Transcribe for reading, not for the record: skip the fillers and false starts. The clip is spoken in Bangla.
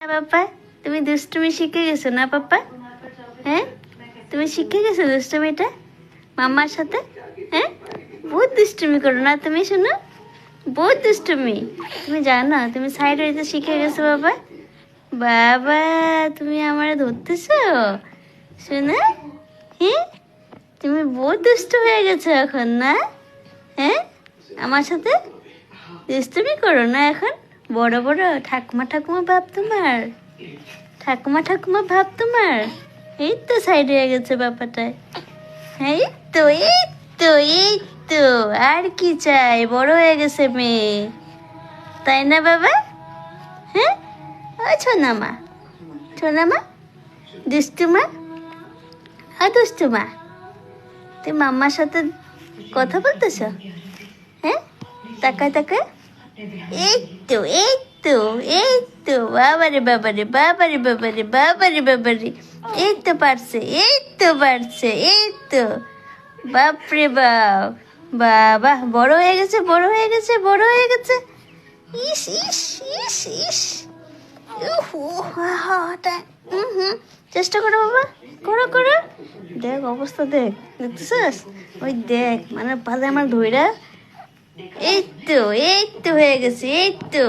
পাপা, তুমি দুষ্টুমি শিখে গেছো না পাপা? হ্যাঁ, তুমি শিখে গেছো দুষ্টুমিটা মাম্মার সাথে? হ্যাঁ, বহুত দুষ্টুমি করো না তুমি? শোনো, বহুত দুষ্টুমি। তুমি জানো তুমি সাইড হইতে শিখে গেছো বাবা? বাবা, তুমি আমার ধরতেছো? শোনো, হ্যাঁ, তুমি বহুত দুষ্ট হয়ে গেছো এখন না? হ্যাঁ, আমার সাথে দুষ্টুমি করো না এখন? বড় বড় ঠাকুমা ঠাকুমা ভাব তোমার, ঠাকুমা ঠাকুমা ভাব তোমার। এই তো সাইড হয়ে গেছে ব্যাপারটায়। হ্যাঁ, এই তো এই তো এই তো, আর কি চাই? বড় হয়ে গেছে মেয়ে, তাই না বাবা? হ্যাঁ, ও ছোনামা, ছোনামা, দুষ্টুমা, দুষ্টুমা, তুই মাম্মার সাথে কথা বলতেছ? হ্যাঁ, তাকায় তাকায়। এই তো এই তো এই তো, বাবারে বাবারে বাবারে বাবারে বাবারে বাবারে, এই তো পারছে, এই তো পারছে, এই তো, বাপরে বাপ, বাবা বড় হয়ে গেছে, বড় হয়ে গেছে, বড় হয়ে গেছে। ইস ইস ইস ইস, চেষ্টা করো বাবা, করো করো। দেখ অবস্থা, দেখ, দেখতেছিস? ওই দেখ, মানে পালে আমার ধইরা। এই তো হয়ে গেছে, এই তো।